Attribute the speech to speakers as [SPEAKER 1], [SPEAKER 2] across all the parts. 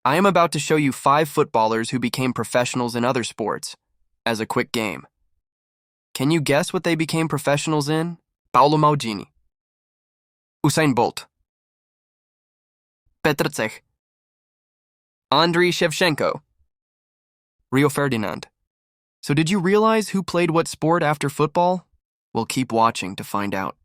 [SPEAKER 1] I am about to show you 5 footballers who became professionals in other sports, as a quick game. Can you guess what they became professionals in? Paolo Maldini, Usain Bolt, Petr Cech, Andriy Shevchenko, Rio Ferdinand. So did you realize who played what sport after football? Well, keep watching to find out.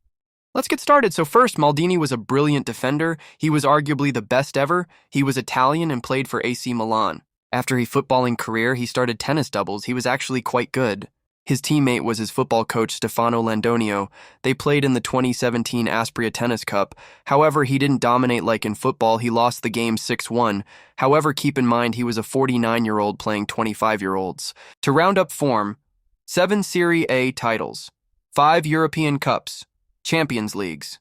[SPEAKER 1] Let's get started. So first, Maldini was a brilliant defender. He was arguably the best ever. He was Italian and played for AC Milan. After his footballing career, he started tennis doubles. He was actually quite good. His teammate was his football coach, Stefano Landonio. They played in the 2017 Aspria Tennis Cup. However, he didn't dominate like in football. He lost the game 6-1. However, keep in mind he was a 49-year-old playing 25-year-olds. To round up form, 7 Serie A titles, 5 European Cups, Champions Leagues,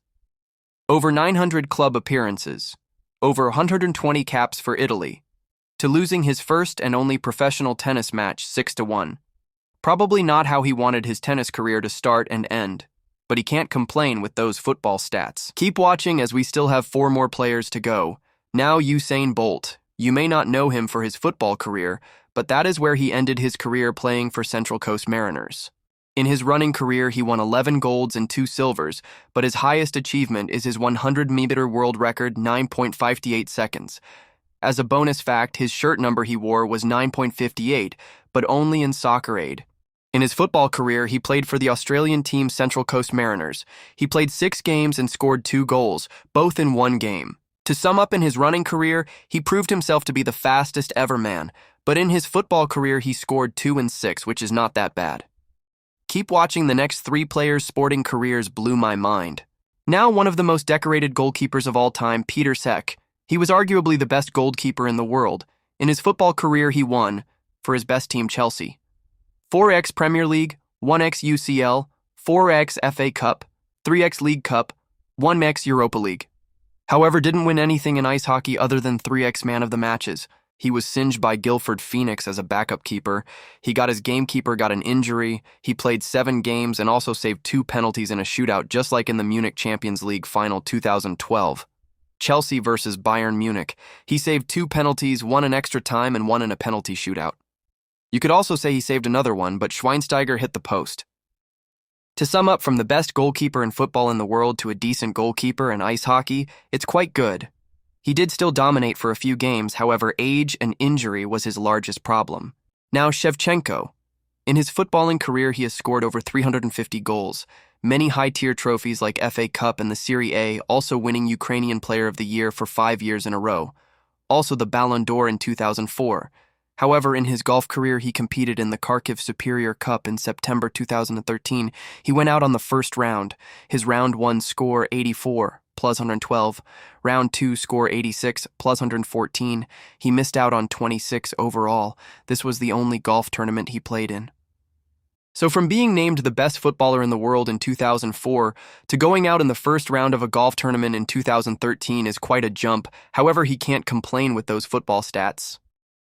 [SPEAKER 1] over 900 club appearances, over 120 caps for Italy, to losing his first and only professional tennis match 6-1. Probably not how he wanted his tennis career to start and end, but he can't complain with those football stats. Keep watching as we still have 4 more players to go. Now Usain Bolt. You may not know him for his football career, but that is where he ended his career playing for Central Coast Mariners. In his running career, he won 11 golds and 2 silvers, but his highest achievement is his 100-meter world record, 9.58 seconds. As a bonus fact, his shirt number he wore was 9.58, but only in Soccer Aid. In his football career, he played for the Australian team Central Coast Mariners. He played 6 games and scored 2 goals, both in 1 game. To sum up, in his running career, he proved himself to be the fastest ever man, but in his football career, he scored 2 and 6, which is not that bad. Keep watching. The next 3 players' sporting careers blew my mind. Now one of the most decorated goalkeepers of all time, Petr Cech. He was arguably the best goalkeeper in the world. In his football career, he won, for his best team Chelsea, 4x Premier League, 1x UCL, 4x FA Cup, 3x League Cup, 1x Europa League. However, didn't win anything in ice hockey other than 3x Man of the Matches. He was singed by Guildford Phoenix as a backup keeper. His gamekeeper got an injury. He played 7 games and also saved 2 penalties in a shootout, just like in the Munich Champions League final 2012. Chelsea versus Bayern Munich. He saved 2 penalties, 1 in extra time and 1 in a penalty shootout. You could also say he saved another one, but Schweinsteiger hit the post. To sum up, from the best goalkeeper in football in the world to a decent goalkeeper in ice hockey, it's quite good. He did still dominate for a few games, however, age and injury was his largest problem. Now Shevchenko. In his footballing career, he has scored over 350 goals, many high-tier trophies like FA Cup and the Serie A, also winning Ukrainian Player of the Year for 5 years in a row, also the Ballon d'Or in 2004. However, in his golf career, he competed in the Kharkiv Superior Cup in September 2013. He went out on the first round. His round 1 score 84, plus 112. Round 2 score 86, plus 114. He missed out on 26 overall. This was the only golf tournament he played in. So from being named the best footballer in the world in 2004 to going out in the first round of a golf tournament in 2013 is quite a jump. However, he can't complain with those football stats.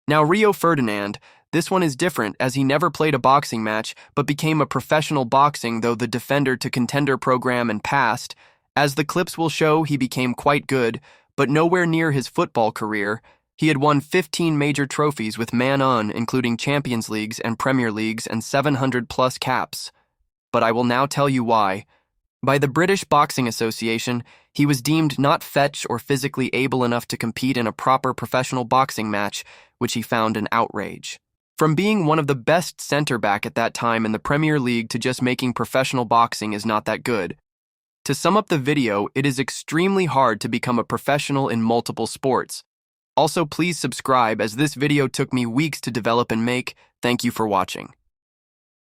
[SPEAKER 1] Now Rio Ferdinand, this one is different as he never played a boxing match but became a professional boxing, though the Defender to Contender program and passed. As the clips will show, he became quite good, but nowhere near his football career. He had won 15 major trophies with Man On, including Champions Leagues and Premier Leagues and 700-plus caps. But I will now tell you why. By the British Boxing Association, he was deemed not fetch or physically able enough to compete in a proper professional boxing match, which he found an outrage. From being one of the best center-back at that time in the Premier League to just making professional boxing is not that good. To sum up the video, it is extremely hard to become a professional in multiple sports. Also, please subscribe as this video took me weeks to develop and make. Thank you for watching.